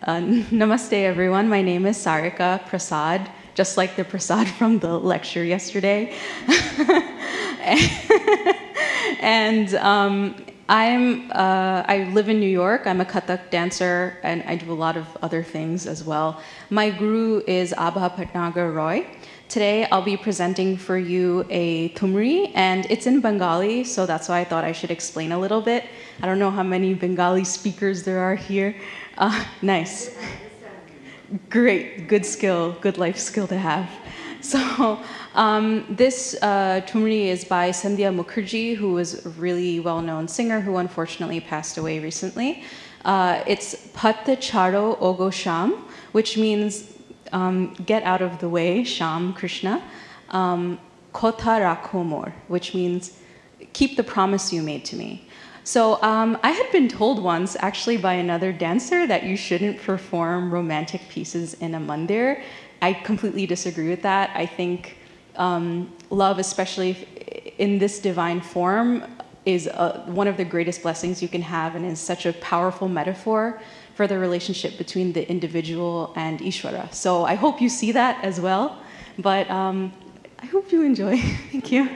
Namaste, everyone. My name is Sarika Prasad, just like the Prasad from the lecture yesterday. And I live in New York. I'm a Kathak dancer, and I do a lot of other things as well. My guru is Abha Patnagar Roy. Today, I'll be presenting for you a thumri, and it's in Bengali, so that's why I thought I should explain a little bit. I don't know how many Bengali speakers there are here. Nice. Great, good skill, good life skill to have. So this thumri is by Sandhya Mukherjee, who was a really well-known singer who unfortunately passed away recently. It's Patta Charo Ogo Sham, which means get out of the way, Sham, Krishna. Kotha Rakho Mor, which means keep the promise you made to me. So I had been told once, actually by another dancer, that you shouldn't perform romantic pieces in a mandir. I completely disagree with that. I think love, especially in this divine form, is one of the greatest blessings you can have, and is such a powerful metaphor for the relationship between the individual and Ishvara. So I hope you see that as well. But I hope you enjoy. Thank you.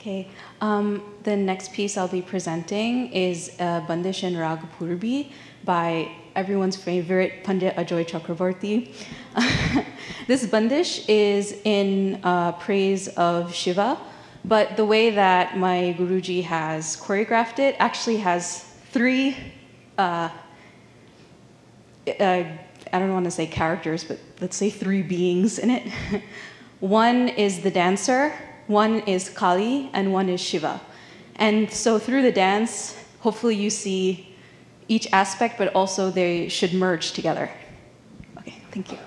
Okay, the next piece I'll be presenting is Bandish and Rag Purbi by everyone's favorite Pandit Ajoy Chakravarti. This Bandish is in praise of Shiva, but the way that my Guruji has choreographed it actually has three, I don't want to say characters, but let's say three beings in it. One is the dancer, one is Kali, and one is Shiva. And so through the dance, hopefully you see each aspect, but also they should merge together. Okay, thank you.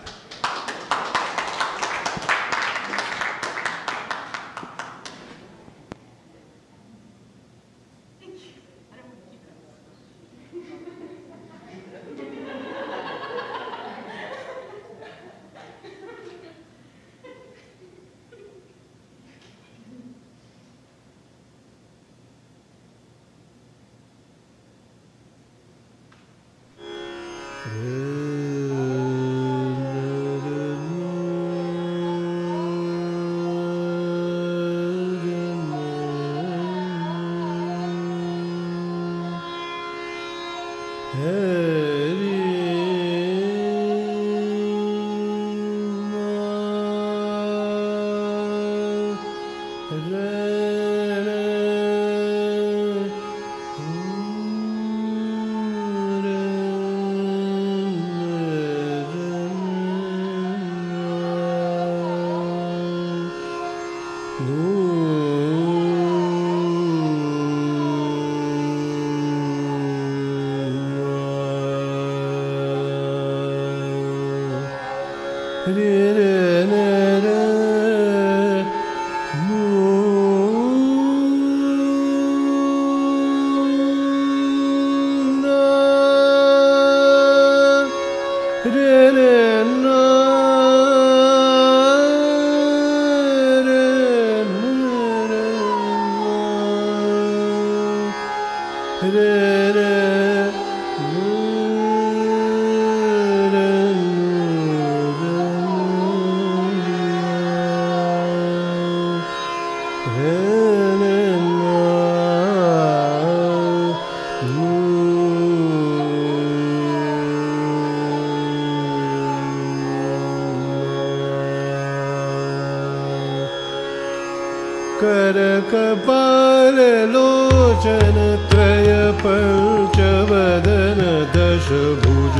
कपाल लोचन त्रय पंचवदन दश भुज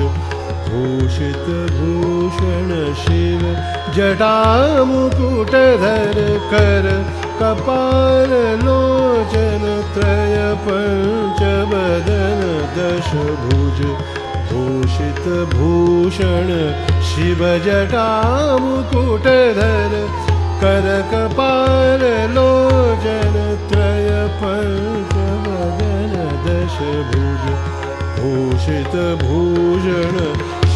भूषित भूषण शिव जटा मुकुटधर कर कपाल लोचन त्रय पंचवदन दश भुज भूषित भूषण शिव जटा मुकुटधर कर कपाल लोचन त्रय पंचवदन दश भुज भूषित भूषण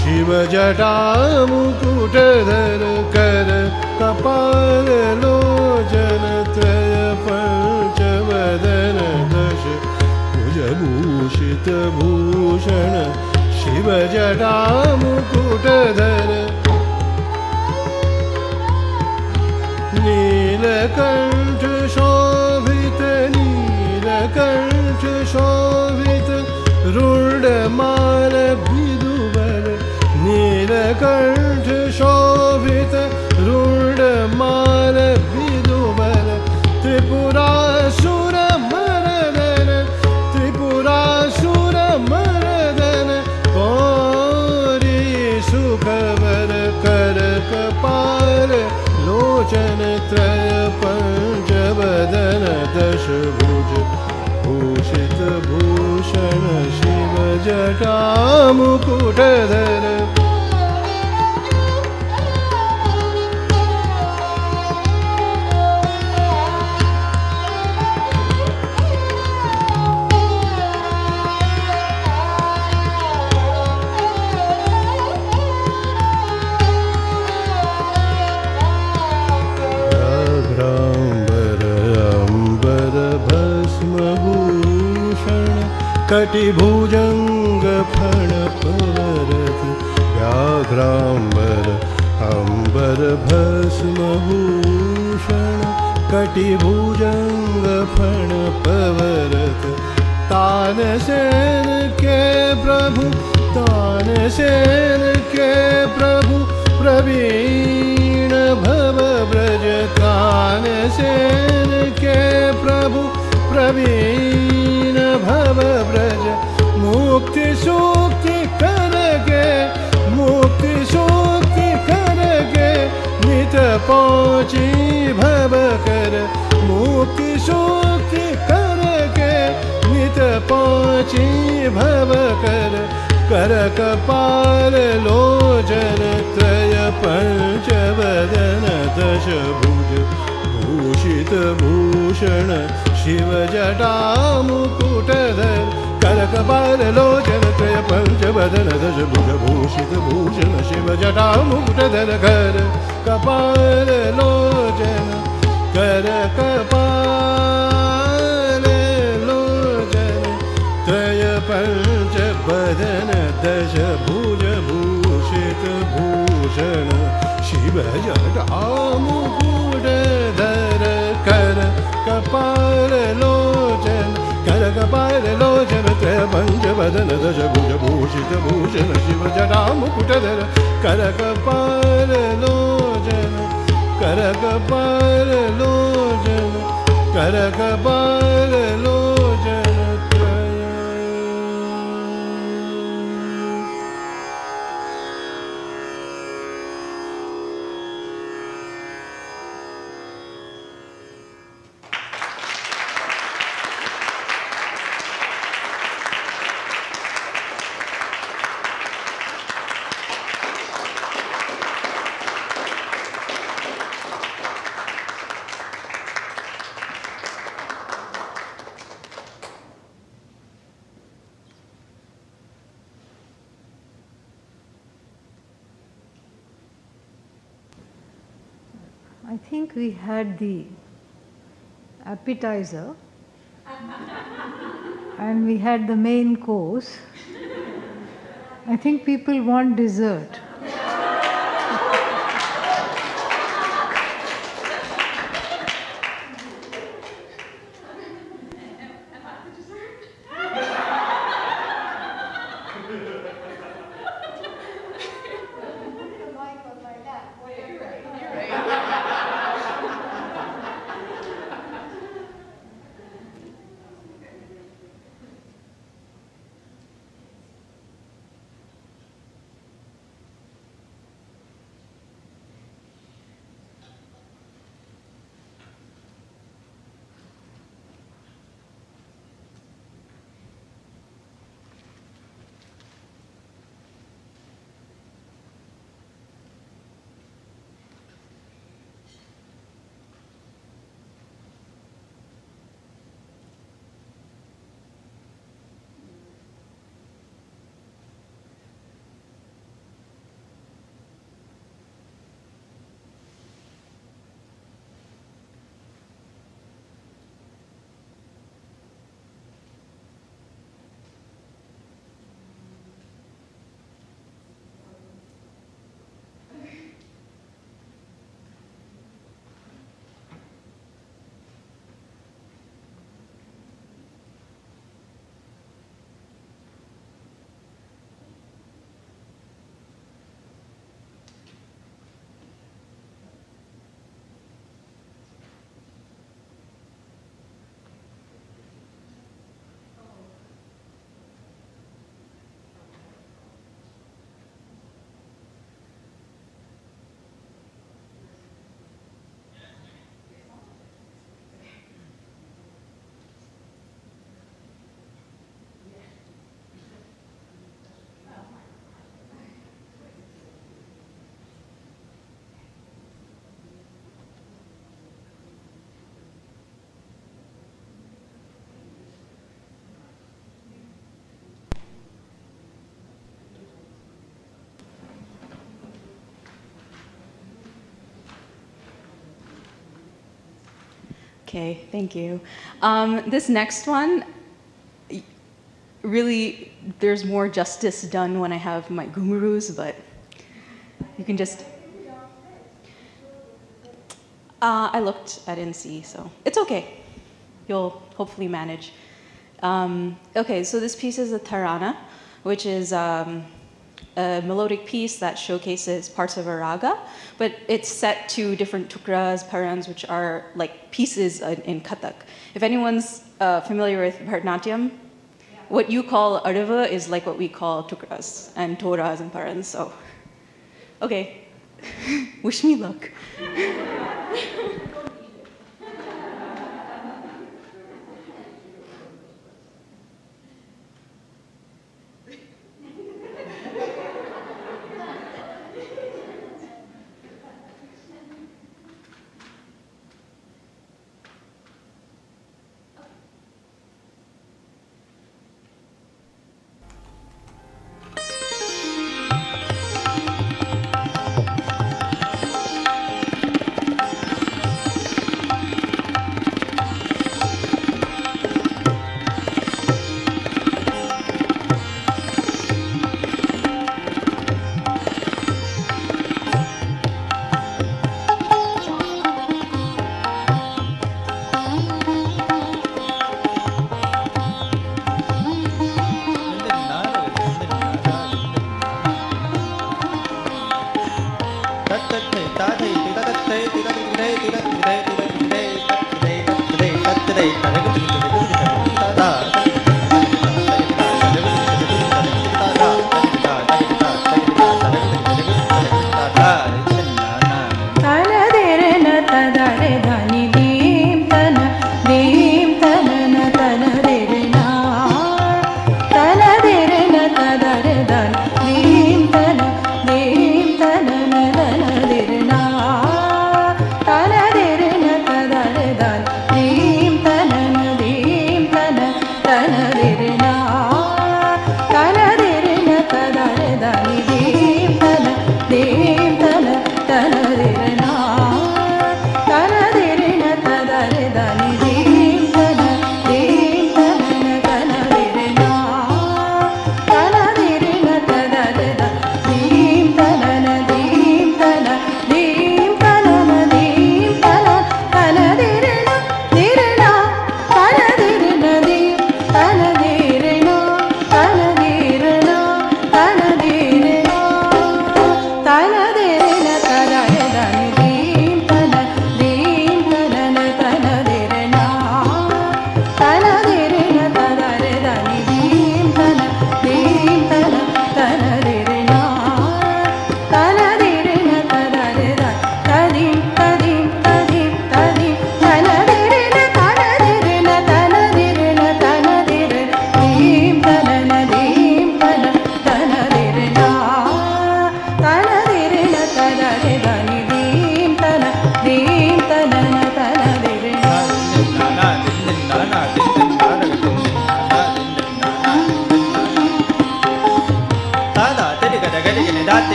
शिव जटा मुकुटधर कर कपाल लोचन त्रय पंचवदन दश भुज भूषित भूषण शिव जटा मुकुटधर नीलकंठ शोभित नीलकंठ शोभित रुंडमाल विदुबर नीलकंठ शोभित रुंडमाल विदुबर त्रिपुरासुर मर्दन त्रिपुरासुर मर्दन गौरी सुखवर कर कपाल लोचन त्रय पंचवदन दश भुज भूषित भूषण शिव जटा मुकुटधर कटिभुजंग फण परत व्याघ्रांबर अंबर भस्म भूषण कटिभुजंग फण पवरत तानसेन के प्रभु तानसेन के प्रभु प्रवीण भव ब्रज तानसेन के प्रभु प्रवीण भव ब्रज मुक्ति सुक्ति करगे मुक्ति सुक्ति करगे नित पहुँची भव कर मुक्ति सुक्ति करगे नित पहुँची भव कर कपाल लोचन त्रय पंच वदन दश भुज भूषित भूषण शिव जटा मुकुटधर कपाल लोचन त्रय पंच वदन दश भुज भूषित भूषण शिव जटा मुकुटधर कपाल लोचन कपाल लोचन त्रय पंच वदन दश भुज भूषित भूषण शिव जटा मुकुटधर कपाल लोचन कपाल लोचन त्रय पंच वदन दश भुज भूषित भूषण शिव जटा मुकुटधर कपाल लोचन कपाल लोचन कपाल लोचन I think we had the appetizer and we had the main course. I think people want dessert. Okay, thank you. This next one, really, there's more justice done when I have my gurus, but you can just... I looked, I didn't see, so it's okay. You'll hopefully manage. Okay, so this piece is a tarana, which is a melodic piece that showcases parts of a raga, but it's set to different tukras, parans, which are like pieces in Kathak. If anyone's familiar with Bharatanatyam, what you call Arava is like what we call tukras and toras and parans, so. Okay, wish me luck.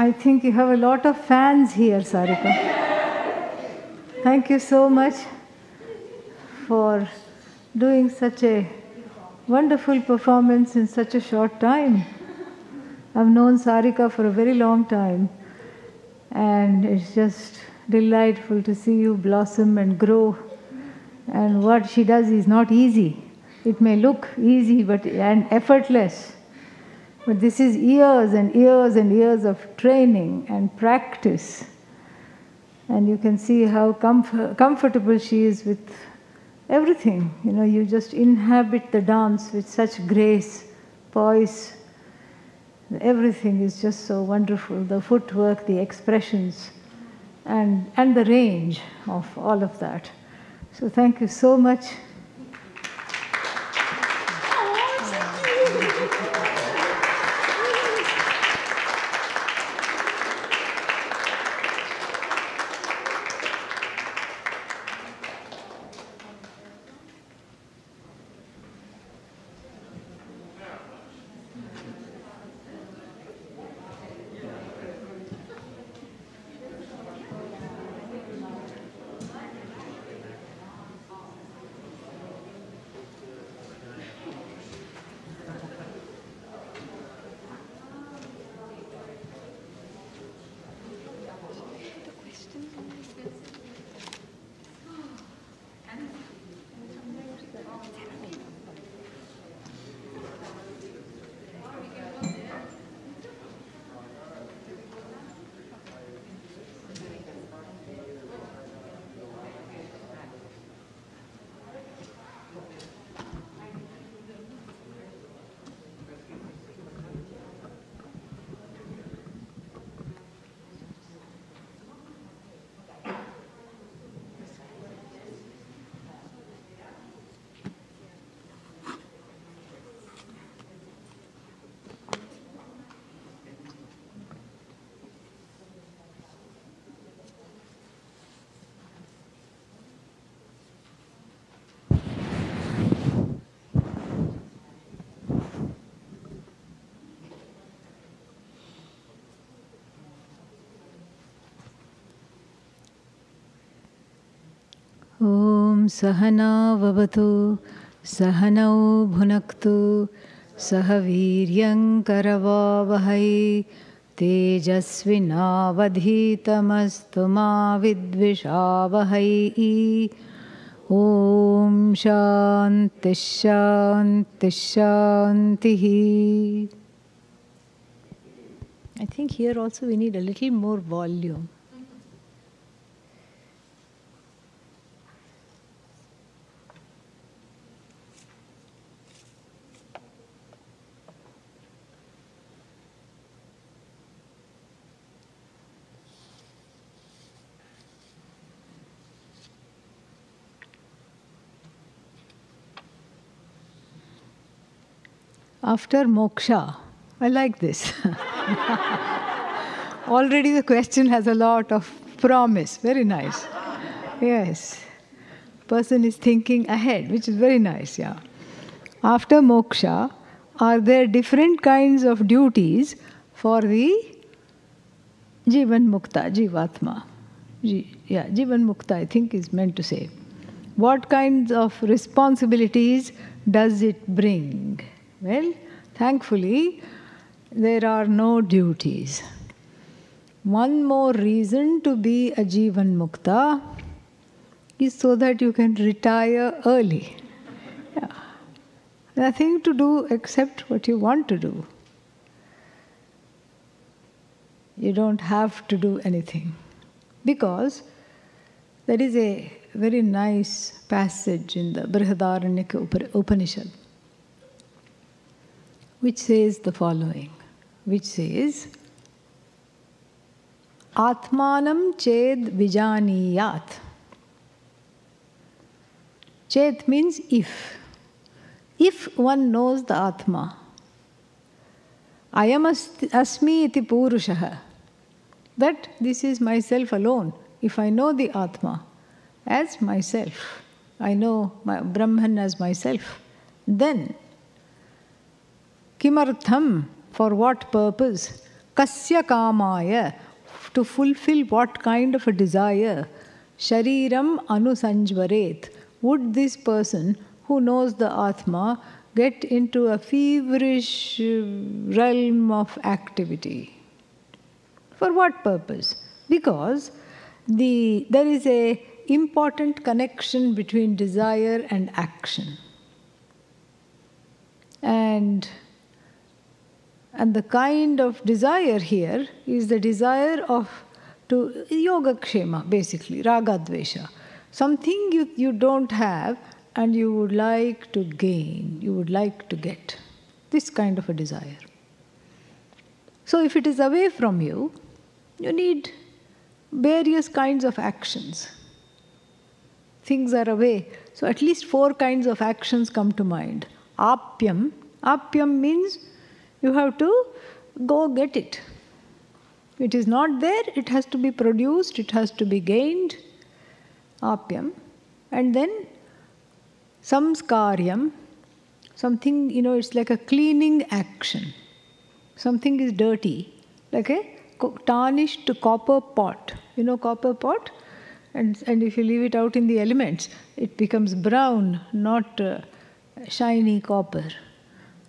I think you have a lot of fans here, Sarika. Thank you so much for doing such a wonderful performance in such a short time. I've known Sarika for a very long time, and it's just delightful to see you blossom and grow. And what she does is not easy. It may look easy and effortless, but this is years and years and years of training and practice. And you can see how comfortable she is with everything. You know, you just inhabit the dance with such grace, poise. Everything is just so wonderful. The footwork, the expressions, and the range of all of that. So thank you so much. Om Sahana Vavatu Sahanau Bhunaktu Sahaviryam Karavavahai Tejasvinavadhitamastu ma vidvishavahai. Om Shanti Shanti Shanti. I think here also we need a little more volume. After moksha, I like this. Already the question has a lot of promise. Very nice. Yes. Person is thinking ahead, which is very nice, yeah. After moksha, are there different kinds of duties for the Jivan Mukta, Jivatma? Jivan Mukta, I think, is meant to say. What kinds of responsibilities does it bring? Well, thankfully, there are no duties. One more reason to be a Jivan Mukta is so that you can retire early. Yeah. Nothing to do except what you want to do. You don't have to do anything. Because there is a very nice passage in the Brihadaranyaka Upanishad which says the following, which says, Atmanam ched vijaniyat. Chet means if. If one knows the Atma, Ayam asmi iti purushaha, that this is myself alone. If I know the Atma as myself, I know my Brahman as myself, then Kimartham, for what purpose? Kasya kamaya, to fulfill what kind of a desire? Shariram anusanjvaret. Would this person who knows the Atma get into a feverish realm of activity? For what purpose? Because there is a important connection between desire and action. And the kind of desire here is the desire to yogakshema, basically, ragadvesha. Something you don't have and you would like to gain, you would like to get. This kind of a desire. So if it is away from you, you need various kinds of actions. Things are away. So at least 4 kinds of actions come to mind. Apyam. Apyam means you have to go get it. It is not there, it has to be produced, it has to be gained. Apyam. And then samskaryam. Something, it's like a cleaning action. Something is dirty. Like a tarnished copper pot. You know copper pot? And if you leave it out in the elements, it becomes brown, not shiny copper.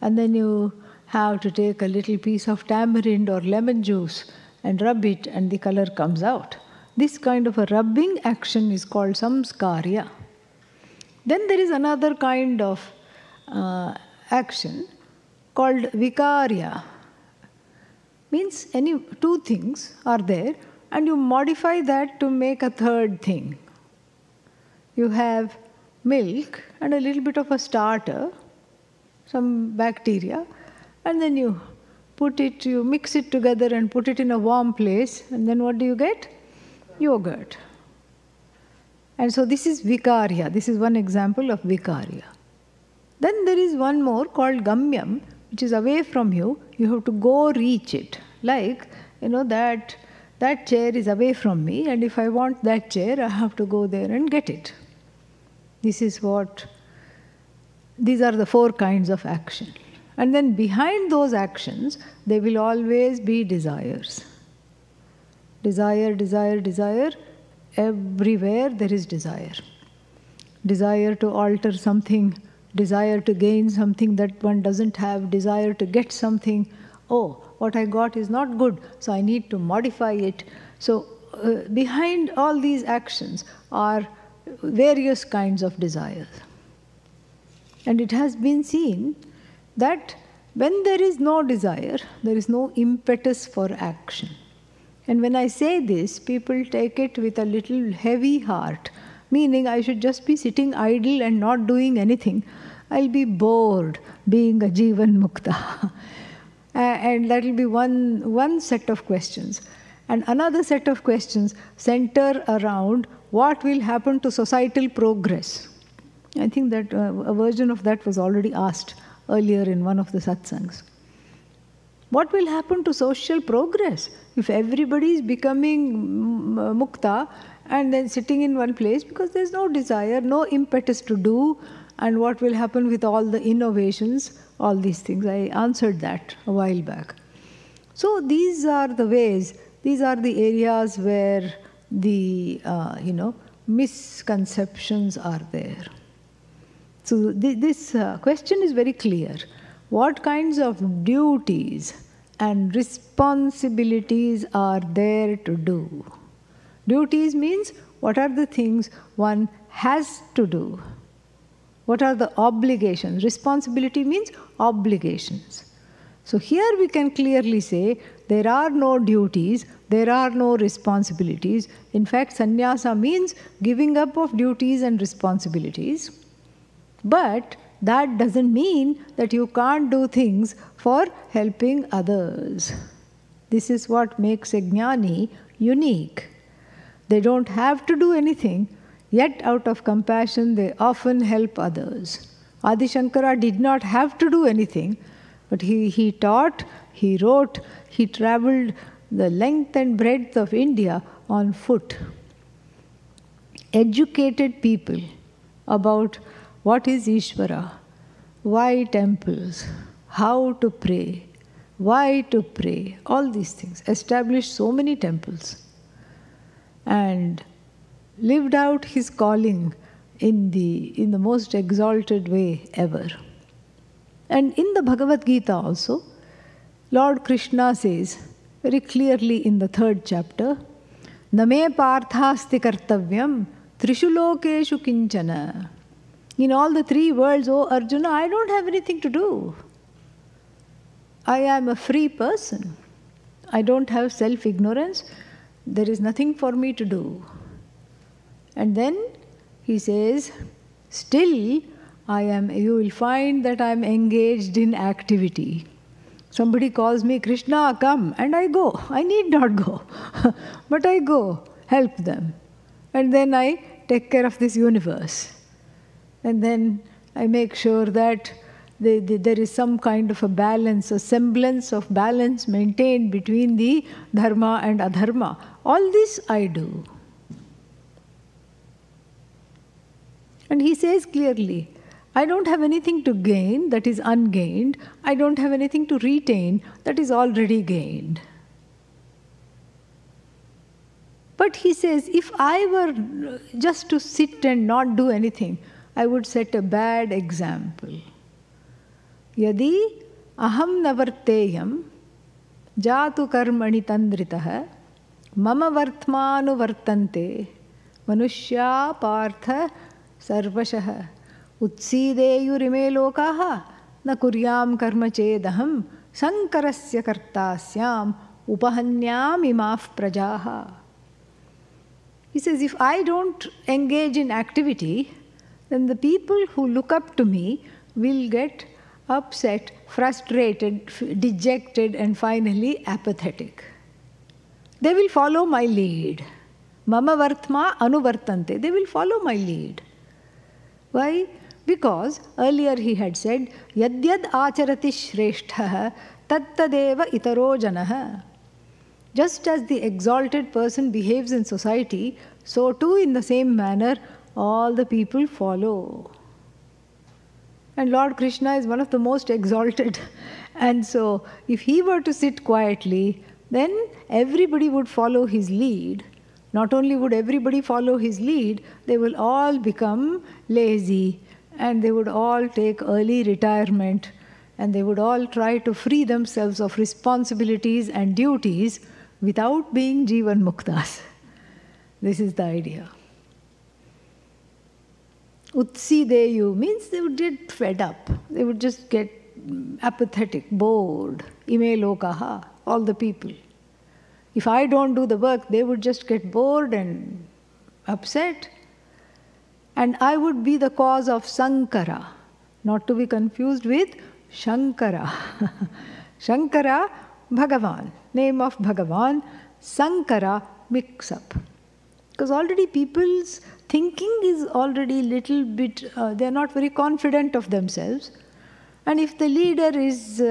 And then you have to take a little piece of tamarind or lemon juice and rub it, and the color comes out. This kind of a rubbing action is called samskarya. Then there is another kind of action called vikarya. Means 2 things are there, and you modify that to make a 3rd thing. You have milk and a little bit of a starter, some bacteria, and then you mix it together and put it in a warm place, and then what do you get? Yogurt. And so this is vikarya. This is one example of vikarya. Then there is one more called gamyam, which is away from you. You have to go reach it. Like, that chair is away from me, and if I want that chair, I have to go there and get it. These are the 4 kinds of action. And then behind those actions, there will always be desires. Desire, desire, desire. Everywhere there is desire. Desire to alter something, desire to gain something that one doesn't have, desire to get something. Oh, what I got is not good, so I need to modify it. So behind all these actions are various kinds of desires. And it has been seen that when there is no desire, there is no impetus for action. And when I say this, people take it with a little heavy heart, meaning I should just be sitting idle and not doing anything. I'll be bored being a Jivan Mukta. And that will be one set of questions. And another set of questions center around what will happen to societal progress. I think that a version of that was already asked earlier in one of the satsangs. What will happen to social progress if everybody is becoming mukta and then sitting in one place because there's no desire, no impetus to do, and what will happen with all the innovations, all these things? I answered that a while back. So these are the ways, these are the areas where the misconceptions are there. So this question is very clear. What kinds of duties and responsibilities are there to do? Duties means what are the things one has to do? What are the obligations? Responsibility means obligations. So here we can clearly say there are no duties, there are no responsibilities. In fact, sannyasa means giving up of duties and responsibilities. But that doesn't mean that you can't do things for helping others. This is what makes a jnani unique. They don't have to do anything, yet out of compassion they often help others. Adi Shankara did not have to do anything, but he taught, he wrote, he traveled the length and breadth of India on foot. Educated people about what is Ishvara, why temples, how to pray, why to pray, all these things. Established so many temples and lived out his calling in the most exalted way ever. And in the Bhagavad Gita also, Lord Krishna says very clearly in the 3rd chapter, Name parthasti kartavyam trishu lokeshu kinchana. In all the 3 worlds, O Arjuna, I don't have anything to do. I am a free person. I don't have self-ignorance. There is nothing for me to do. And then he says, still you will find that I am engaged in activity. Somebody calls me, Krishna, come, and I go. I need not go, but I go, help them. And then I take care of this universe. And then I make sure that there is some kind of a balance, a semblance of balance maintained between the dharma and adharma. All this I do. And he says clearly, I don't have anything to gain that is ungained. I don't have anything to retain that is already gained. But he says, if I were just to sit and not do anything, I would set a bad example. Yadi aham navarteyam jatu karmani tandritah mama vartmanu vartante manushya partha sarvashah utsideyurime lokaha na kuryam karma chedaham sankarasya kartasyam upahanyam imaf prajaha. He says, if I don't engage in activity, then the people who look up to me will get upset, frustrated, dejected, and finally apathetic. They will follow my lead. Mama vartma anuvartante. They will follow my lead. Why? Because earlier he had said, Yadyad acharati shrestha tattadeva itaro janah. Just as the exalted person behaves in society, so too in the same manner all the people follow. And Lord Krishna is one of the most exalted. And so if he were to sit quietly, then everybody would follow his lead. Not only would everybody follow his lead, they will all become lazy and they would all take early retirement and they would all try to free themselves of responsibilities and duties without being Jivan Muktas. This is the idea. Utsideyu means they would get fed up. They would just get apathetic, bored. Ime lokaha, all the people. If I don't do the work, they would just get bored and upset. And I would be the cause of Sankara, not to be confused with Shankara. Shankara, Bhagavan, name of Bhagavan. Sankara, mix up. Because already people's thinking is already little bit, they are not very confident of themselves. And if the leader is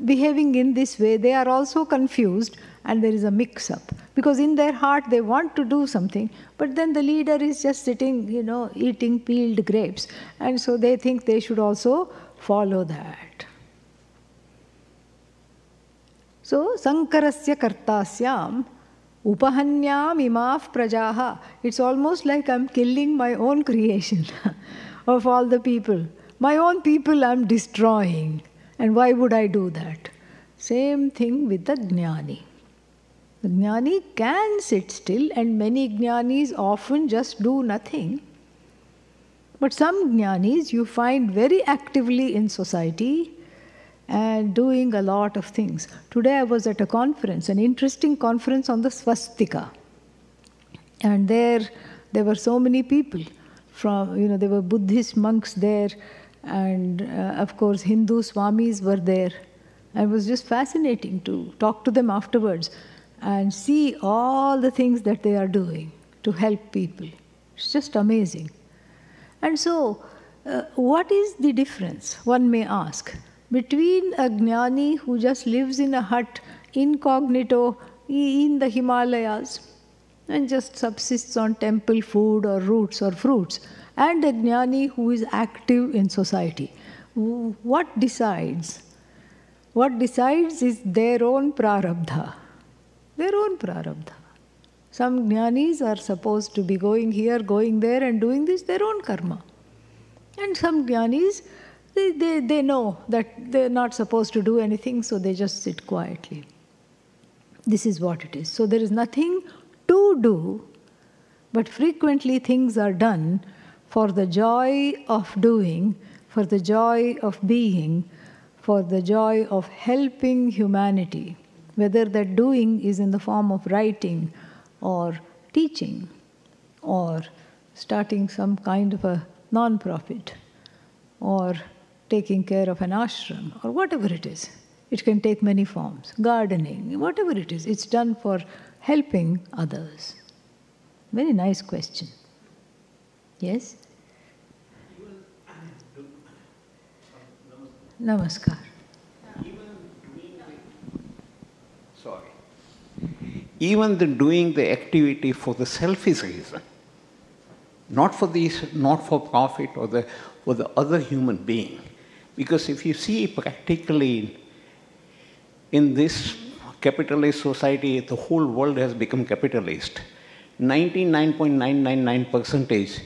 behaving in this way, they are also confused and there is a mix-up. Because in their heart they want to do something, but then the leader is just sitting, eating peeled grapes. And so they think they should also follow that. So, Sankarasya kartasyam upahanyam imaf prajaha. It's almost like I'm killing my own creation of all the people. My own people I'm destroying. And why would I do that? Same thing with the Jnani. The Jnani can sit still and many Jnanis often just do nothing. But some Jnanis you find very actively in society and doing a lot of things. Today I was at a conference, an interesting conference on the swastika. And there were so many people from, there were Buddhist monks there and of course Hindu swamis were there. It was just fascinating to talk to them afterwards and see all the things that they are doing to help people. It's just amazing. And so, what is the difference, one may ask, between a Jnani who just lives in a hut incognito in the Himalayas and just subsists on temple food or roots or fruits, and a Jnani who is active in society? What decides? What decides is their own prarabdha. Their own prarabdha. Some jnanis are supposed to be going here, going there and doing this, their own karma. And some jnanis, they know that they're not supposed to do anything, so they just sit quietly. This is what it is. So there is nothing to do, but frequently things are done for the joy of doing, for the joy of being, for the joy of helping humanity, whether that doing is in the form of writing or teaching or starting some kind of a non-profit or taking care of an ashram or whatever it is. It can take many forms. Gardening, whatever it is, it's done for helping others. Very nice question. Yes? Namaskar. Even doing the activity for the selfish reason, not for profit or for the other human being. Because if you see practically in this capitalist society, the whole world has become capitalist. 99.999%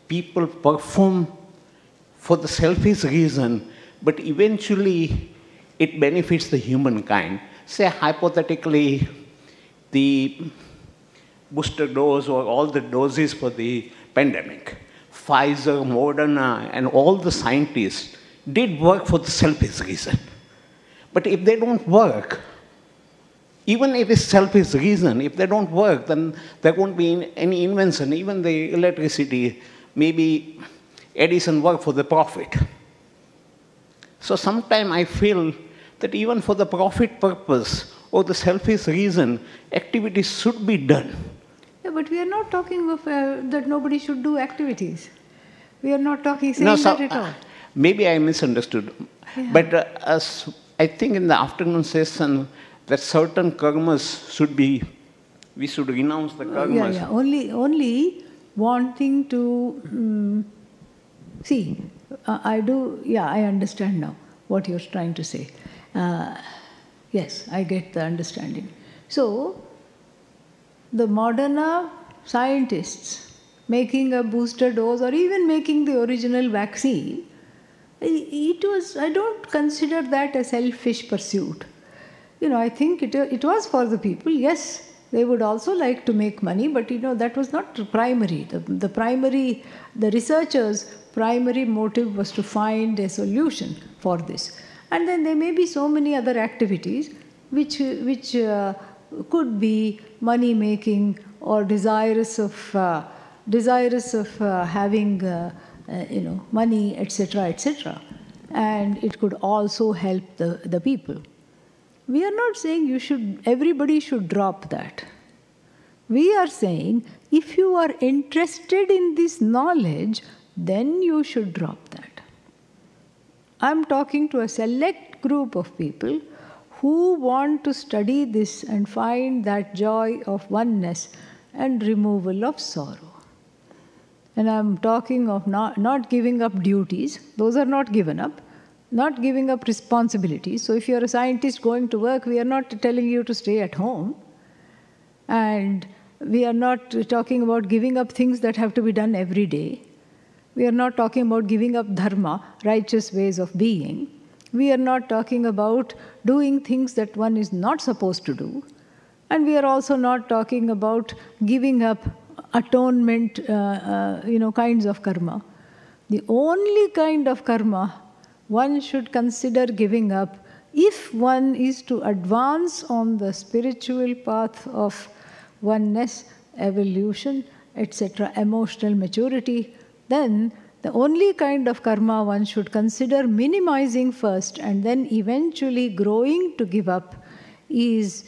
people perform for the selfish reason, but eventually it benefits the humankind. Say hypothetically, the booster dose or all the doses for the pandemic, Pfizer, Moderna, and all the scientists did work for the selfish reason. But if they don't work, even if it's selfish reason, if they don't work, then there won't be any invention. Even the electricity, maybe Edison worked for the profit. So sometimes I feel that even for the profit purpose or the selfish reason, activities should be done. Yeah, but we are not talking of that nobody should do activities. We are not saying that at all. Maybe I misunderstood. Yeah. But as I think in the afternoon session that certain karmas we should renounce the karmas. Yeah. Only wanting to see. I understand now what you're trying to say. Yes, I get the understanding. So, the Moderna scientists making a booster dose or even making the original vaccine, I don't consider that a selfish pursuit. I think it was for the people. Yes, they would also like to make money, but that was not primary. The researchers' primary motive was to find a solution for this. And then there may be so many other activities which could be money making or desirous of having money, etc. And it could also help the people. We are not saying everybody should drop that. We are saying if you are interested in this knowledge, then you should drop that. I'm talking to a select group of people who want to study this and find that joy of oneness and removal of sorrow. And I'm talking of not giving up duties. Those are not given up. Not giving up responsibilities. So if you're a scientist going to work, we are not telling you to stay at home. And we are not talking about giving up things that have to be done every day. We are not talking about giving up dharma, righteous ways of being. We are not talking about doing things that one is not supposed to do. And we are also not talking about giving up atonement, kinds of karma. The only kind of karma one should consider giving up if one is to advance on the spiritual path of oneness, evolution, etc., emotional maturity, then the only kind of karma one should consider minimizing first and then eventually growing to give up is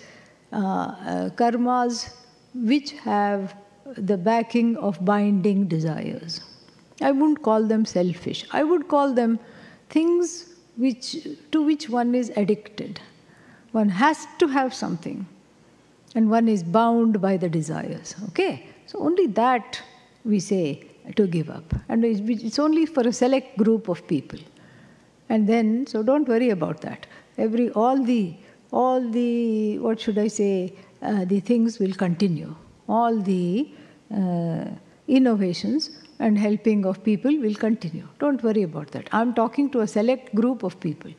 karmas which have the backing of binding desires. I wouldn't call them selfish. I would call them things to which one is addicted. One has to have something and one is bound by the desires. Okay? So only that we say to give up. And it's only for a select group of people. And then, so don't worry about that. All the, what should I say, the things will continue. All the innovations and helping of people will continue. Don't worry about that. I'm talking to a select group of people.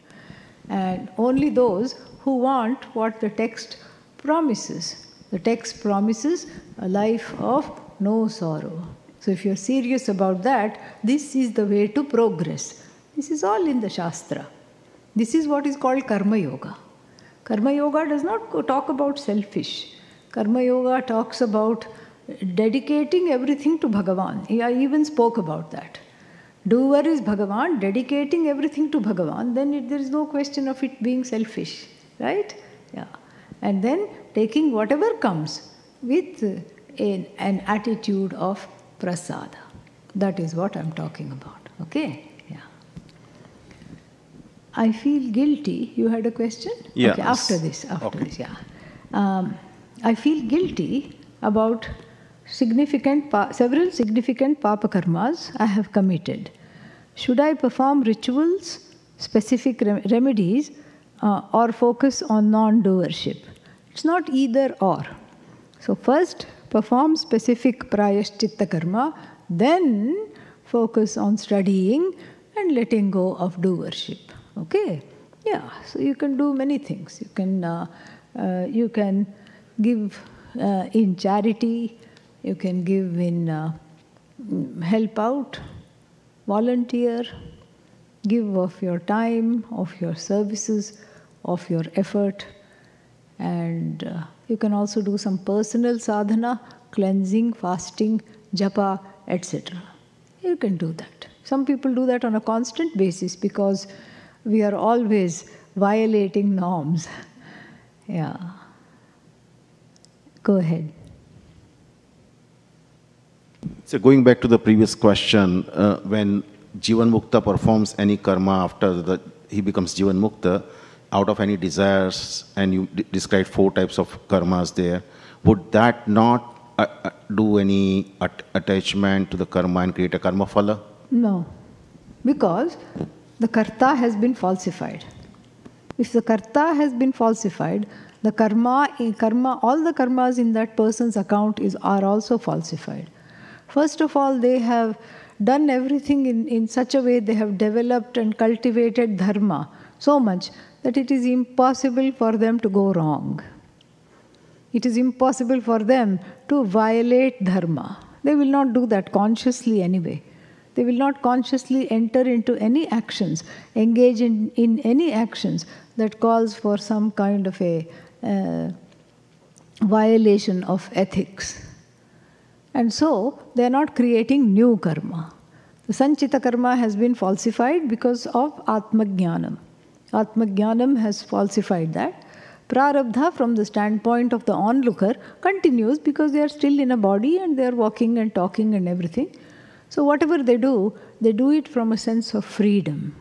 And only those who want what the text promises. The text promises a life of no sorrow. So if you're serious about that, this is the way to progress. This is all in the Shastra. This is what is called Karma Yoga. Karma Yoga does not talk about selfish. Karma Yoga talks about dedicating everything to Bhagavan. I even spoke about that. Doer is Bhagavan, dedicating everything to Bhagavan, then there is no question of it being selfish, right? Yeah. And then taking whatever comes with an attitude of prasada. That is what I'm talking about. Okay? Yeah. I feel guilty. You had a question? Yes. Okay, after this, yeah. I feel guilty about several significant papa karmas I have committed. Should I perform rituals, specific remedies, or focus on non-doership? It's not either or. So first, perform specific prayashchitta karma, then focus on studying and letting go of doership. Okay? Yeah, so you can do many things. You can give in charity, you can give in help out, volunteer, give of your time, of your services, of your effort. And you can also do some personal sadhana, cleansing, fasting, japa, etc. You can do that. Some people do that on a constant basis because we are always violating norms. Yeah. Go ahead. So going back to the previous question, when Jivan Mukta performs any karma after he becomes Jivan Mukta, out of any desires, and you described 4 types of karmas there, would that not do any attachment to the karma and create a karma phala? No, because the karta has been falsified. If the karta has been falsified, the karma, all the karmas in that person's account are also falsified. First of all, they have done everything in such a way, they have developed and cultivated dharma so much that it is impossible for them to go wrong. It is impossible for them to violate dharma. They will not do that consciously anyway. They will not consciously enter into any actions, engage in any actions that calls for some kind of a violation of ethics. And so, they are not creating new karma. The sanchita karma has been falsified because of Atmajnanam. Atmajnanam has falsified that. Prarabdha, from the standpoint of the onlooker, continues because they are still in a body and they are walking and talking and everything. So whatever they do it from a sense of freedom.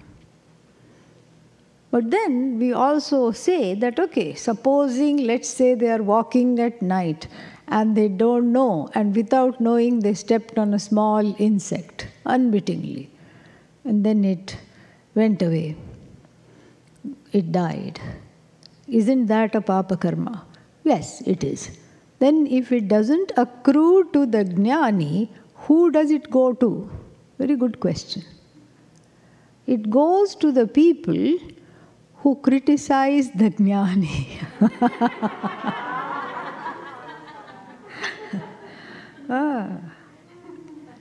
But then we also say that, okay, supposing, let's say they are walking at night and they don't know, and without knowing they stepped on a small insect, unwittingly, and then it went away. It died. Isn't that a papa karma? Yes, it is. Then if it doesn't accrue to the jnani, who does it go to? Very good question. It goes to the people who criticize the jnani.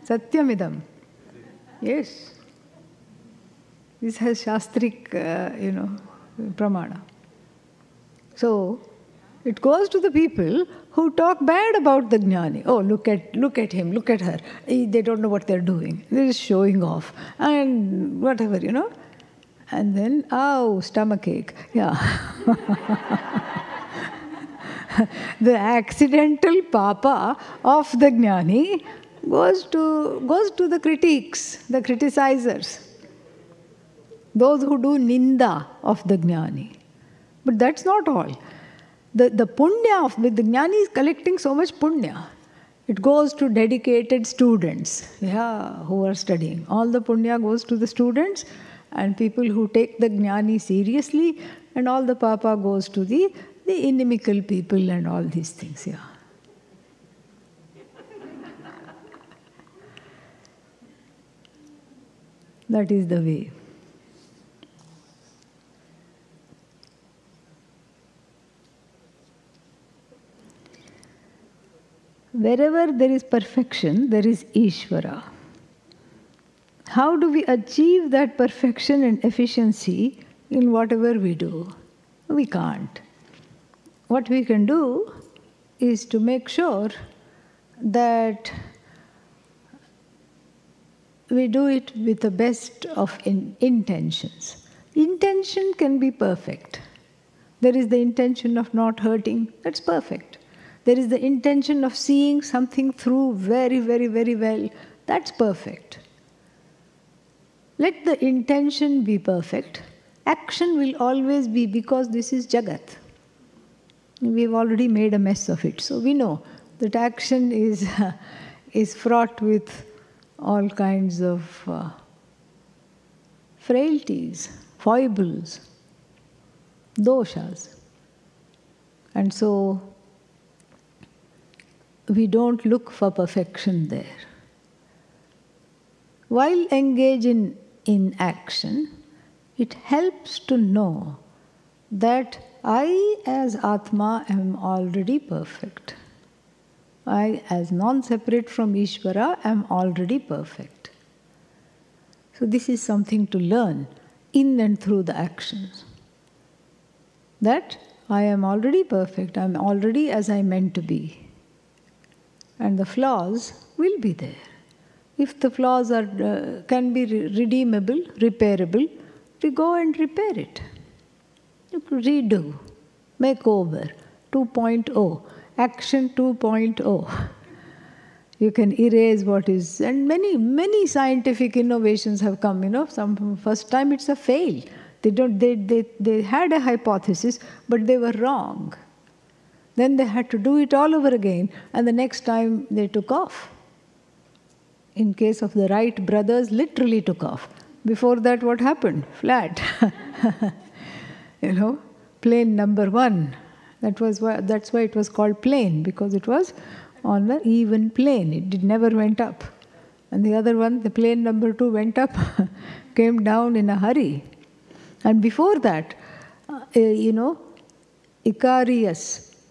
Satyamidam. Yes. This has Shastrik, pramana. So, it goes to the people who talk bad about the jnani. Oh, look at him, look at her. They don't know what they're doing. They're just showing off. And whatever, And then, stomachache. Yeah. The accidental papa of the jnani goes to the critics, the criticizers. Those who do ninda of the jnani. But that's not all. The punya of the jnani is collecting so much punya. It goes to dedicated students, who are studying. All the punya goes to the students, and people who take the jnani seriously, and all the papa goes to the inimical people and all these things, yeah. That is the way. Wherever there is perfection, there is Ishvara. How do we achieve that perfection and efficiency in whatever we do? We can't. What we can do is to make sure that we do it with the best of intentions. Intention can be perfect. There is the intention of not hurting, that's perfect. There is the intention of seeing something through very, very, very well, that's perfect. Let the intention be perfect. Action will always be, because this is Jagat. We've already made a mess of it. So we know that action is fraught with all kinds of frailties, foibles, doshas. And so we don't look for perfection there. While engaged in action, it helps to know that I as Atma am already perfect. I as non-separate from Ishvara am already perfect. So this is something to learn in and through the actions. That I am already perfect, I am already as I meant to be. And the flaws will be there. If the flaws can be redeemable, repairable, we go and repair it. You could redo, make over, 2.0, action 2.0. You can erase what is, and many scientific innovations have come. Some first time it's a fail. They had a hypothesis, but they were wrong. Then they had to do it all over again, and the next time they took off. In case of the Wright brothers, literally took off. Before that, what happened? Flat. Plane number 1. That's why it was called plane, because it was on an even plane. It never went up. And the other one, the plane number 2, went up, came down in a hurry. And before that, Icarius,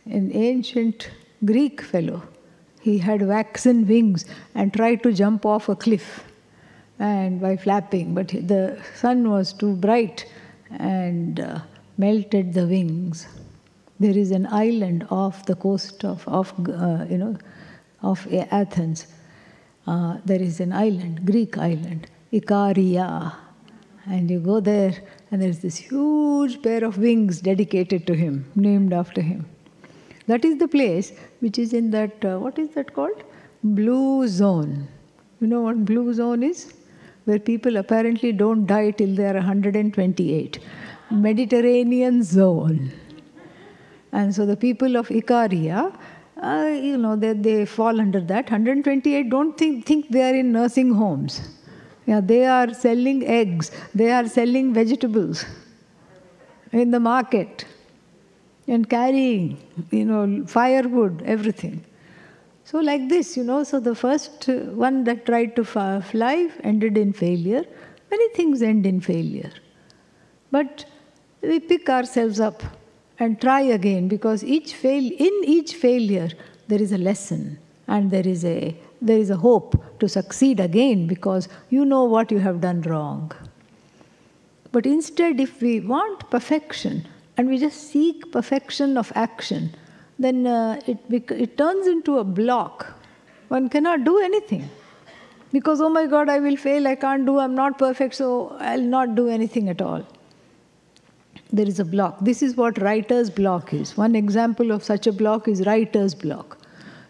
an ancient Greek fellow, he had waxen wings and tried to jump off a cliff and by flapping, but the sun was too bright and melted the wings. There is an island off the coast of Athens. There is an island, Greek island, Icaria, and you go there, and there is this huge pair of wings dedicated to him, named after him. That is the place which is in that, what is that called? Blue zone. You know what blue zone is? Where people apparently don't die till they are 128. Mediterranean zone. And so the people of Icaria, they fall under that. 128 don't think they are in nursing homes. Yeah, they are selling eggs. They are selling vegetables in the market. And carrying, firewood, everything. So like this, so the first one that tried to fly ended in failure. Many things end in failure. But we pick ourselves up and try again, because in each failure there is a lesson, and there is a hope to succeed again, because you know what you have done wrong. But instead, if we want perfection, and we just seek perfection of action, then it turns into a block. One cannot do anything. Because, oh my God, I will fail, I can't do, I'm not perfect, so I'll not do anything at all. There is a block. This is what writer's block is. One example of such a block is writer's block.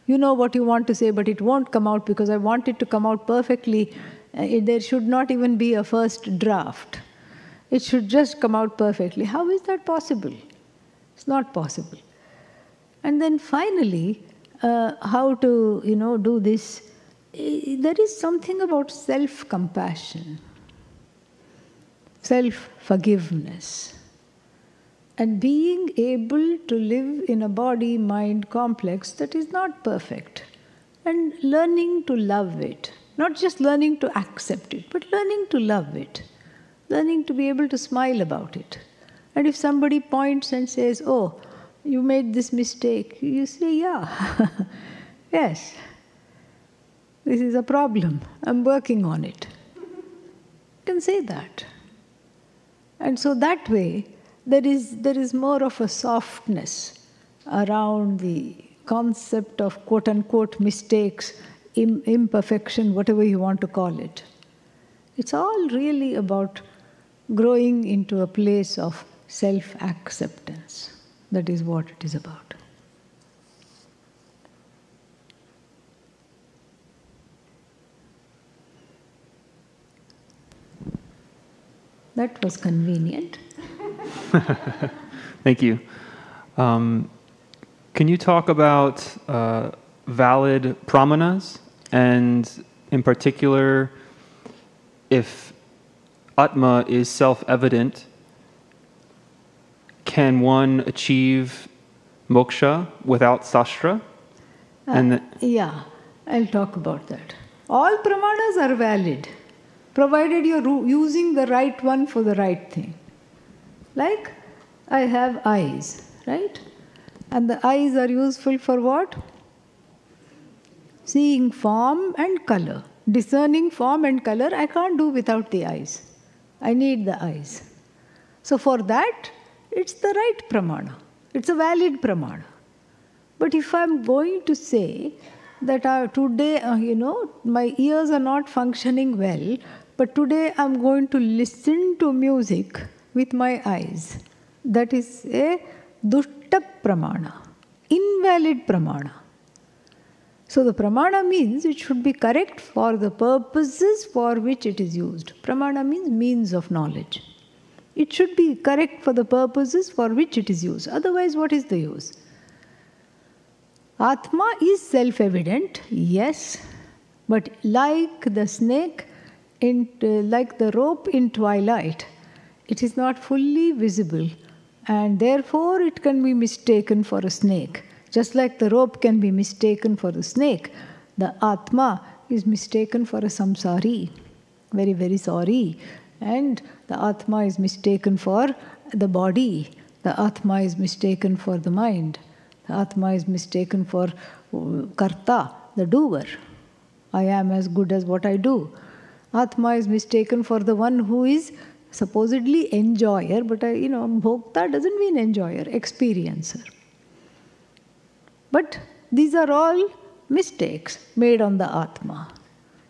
You know what you want to say, but it won't come out because I want it to come out perfectly. There should not even be a first draft. It should just come out perfectly. How is that possible? It's not possible. And then finally, how to do this? There is something about self-compassion. self-forgiveness, and being able to live in a body-mind complex that is not perfect, and learning to love it. Not just learning to accept it, but learning to love it. Learning to be able to smile about it. And if somebody points and says, "Oh, you made this mistake," you say, "Yeah, yes, this is a problem. I'm working on it." You can say that. And so that way, there is more of a softness around the concept of quote-unquote mistakes, imperfection, whatever you want to call it. It's all really about growing into a place of self-acceptance. That is what it is about. That was convenient. Thank you. Can you talk about valid pramanas, and in particular, if Atma is self-evident, can one achieve moksha without sastra? Yeah, I'll talk about that. All pramanas are valid, provided you're using the right one for the right thing. Like, I have eyes, right? And the eyes are useful for what? Seeing form and color. Discerning form and color, I can't do without the eyes. I need the eyes. So for that, it's the right pramana. It's a valid pramana. But if I'm going to say that today, my ears are not functioning well, but today I'm going to listen to music with my eyes, that is a dushta pramana, invalid pramana. So the pramana means it should be correct for the purposes for which it is used. Pramana means means of knowledge. It should be correct for the purposes for which it is used. Otherwise, what is the use? Atma is self-evident, yes, but like the snake, like the rope in twilight, it is not fully visible, and therefore it can be mistaken for a snake. Just like the rope can be mistaken for the snake, the Atma is mistaken for a samsari. Very, very sorry. And the Atma is mistaken for the body. The Atma is mistaken for the mind. The Atma is mistaken for karta, the doer. I am as good as what I do. Atma is mistaken for the one who is supposedly enjoyer, but bhokta doesn't mean enjoyer, experiencer. But these are all mistakes made on the Atma.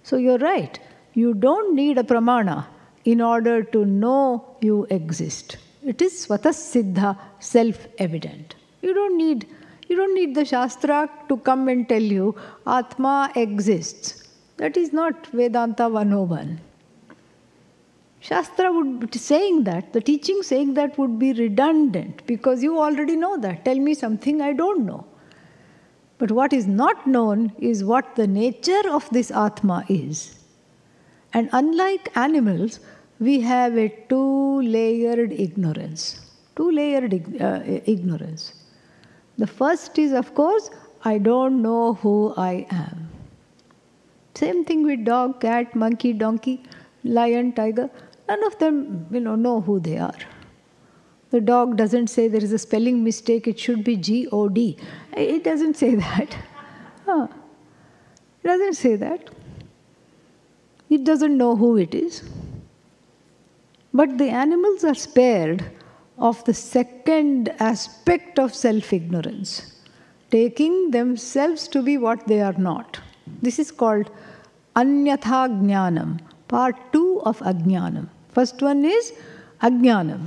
So you're right. You don't need a pramana in order to know you exist. It is svatasiddha, self-evident. You don't need the Shastra to come and tell you Atma exists. That is not Vedanta 101. Shastra would be saying that, the teaching saying that would be redundant because you already know that. Tell me something I don't know. But what is not known is what the nature of this Atma is. And unlike animals, we have a two-layered ignorance. Ignorance. The first is, of course, I don't know who I am. Same thing with dog, cat, monkey, donkey, lion, tiger. None of them, know who they are. The dog doesn't say there is a spelling mistake, it should be G-O-D. It doesn't say that. It doesn't say that. It doesn't know who it is. But the animals are spared of the second aspect of self-ignorance, taking themselves to be what they are not. This is called anyatha jnanam, part 2 of ajnanam. First one is ajnanam.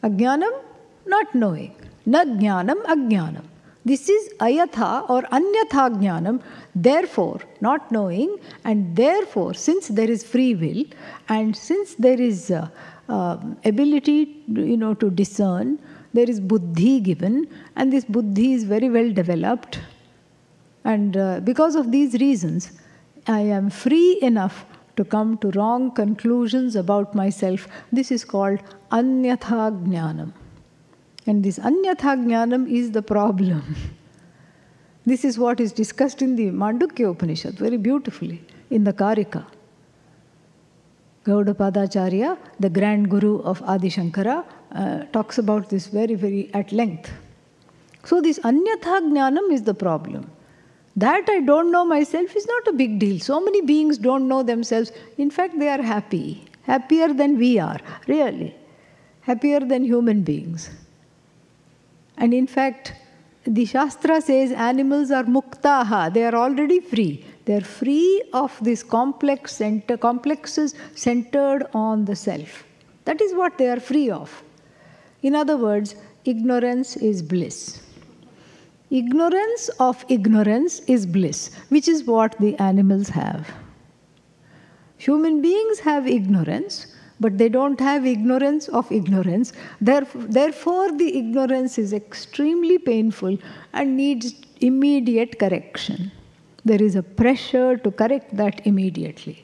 Ajnanam, not knowing. Na jnanam, ajnanam. This is ayatha or anyatha jnanam, therefore not knowing, and therefore since there is free will and since there is ability to discern, there is buddhi given, and this buddhi is very well developed, and because of these reasons I am free enough to come to wrong conclusions about myself. This is called anyatha jnanam. And this anyatha jnanam is the problem. This is what is discussed in the Mandukya Upanishad very beautifully in the Karika. Gaudapadacharya, the grand guru of Adi Shankara, talks about this very, very at length. So this anyatha jnanam is the problem. That I don't know myself is not a big deal. So many beings don't know themselves. In fact, they are happy. Happier than we are, really. Happier than human beings. And in fact, the Shastra says animals are muktaha. They are already free. They are free of these complexes centered on the self. That is what they are free of. In other words, ignorance is bliss. Ignorance of ignorance is bliss, which is what the animals have. Human beings have ignorance, but they don't have ignorance of ignorance. Therefore, the ignorance is extremely painful and needs immediate correction. There is a pressure to correct that immediately.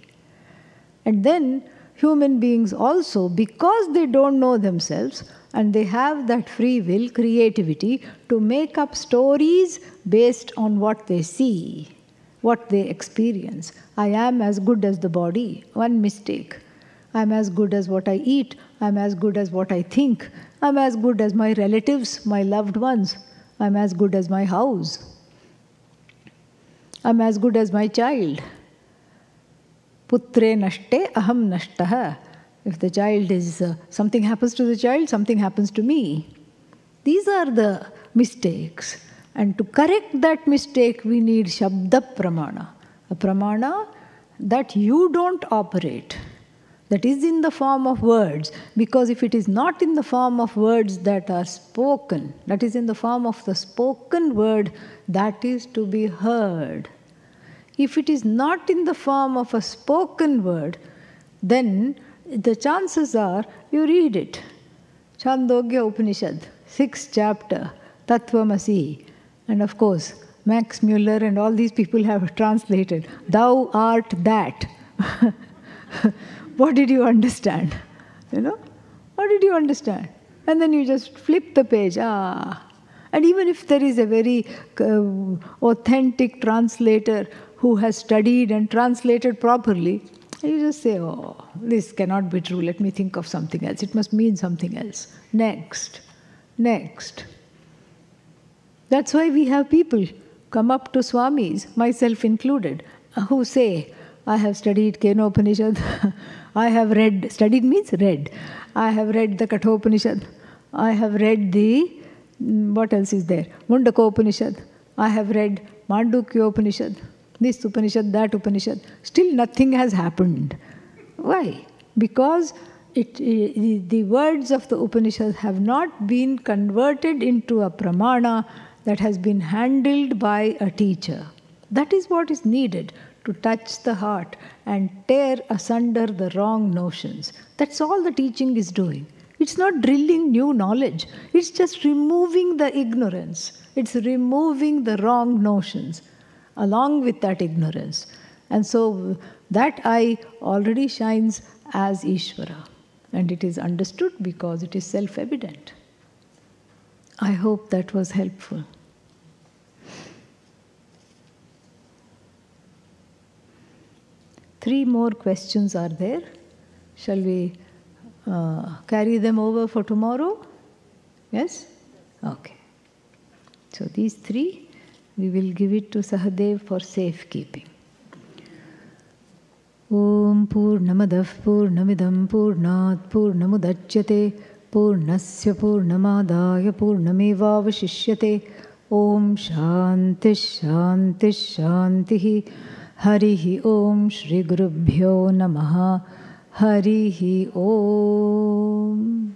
And then, human beings also, because they don't know themselves, and they have that free will, creativity, to make up stories based on what they see, what they experience. I am as good as the body. One mistake. I'm as good as what I eat. I'm as good as what I think. I'm as good as my relatives, my loved ones. I'm as good as my house. I'm as good as my child. Putre nashte aham nashtaha. If the child is, something happens to the child, something happens to me. These are the mistakes. And to correct that mistake, we need Shabda Pramana. A Pramana that you don't operate. That is in the form of words. Because if it is not in the form of words that are spoken, that is in the form of the spoken word, that is to be heard. If it is not in the form of a spoken word, then the chances are you read it. Chandogya Upanishad, 6th chapter, Tattvamasi. And of course, Max Muller and all these people have translated, thou art that. What did you understand? You know? What did you understand? And then you just flip the page. And even if there is a very authentic translator who has studied and translated properly, you just say, oh, this cannot be true. Let me think of something else. It must mean something else. Next. That's why we have people come up to Swamis, myself included, who say, I have studied Kenopanishad. I have read, studied means read. I have read the Kathopanishad. I have read the, what else is there? Mundakopanishad. I have read Mandukya Upanishad. This Upanishad, that Upanishad. Still nothing has happened. Why? Because the words of the Upanishad have not been converted into a pramana that has been handled by a teacher. That is what is needed to touch the heart and tear asunder the wrong notions. That's all the teaching is doing. It's not drilling new knowledge. It's just removing the ignorance. It's removing the wrong notions along with that ignorance. And so that eye already shines as Ishvara. And it is understood because it is self-evident. I hope that was helpful. Three more questions are there. Shall we carry them over for tomorrow? Yes? Okay. So these three, we will give it to Sahadev for safekeeping. Om Purnamadav Purnamidam Purnat Purnamudachyate Purnasya Purnamadaya Purnamevavashishyate Om Shanti Shanti Shanti Harihi Om Shri Gurubhyo Namaha Harihi Om.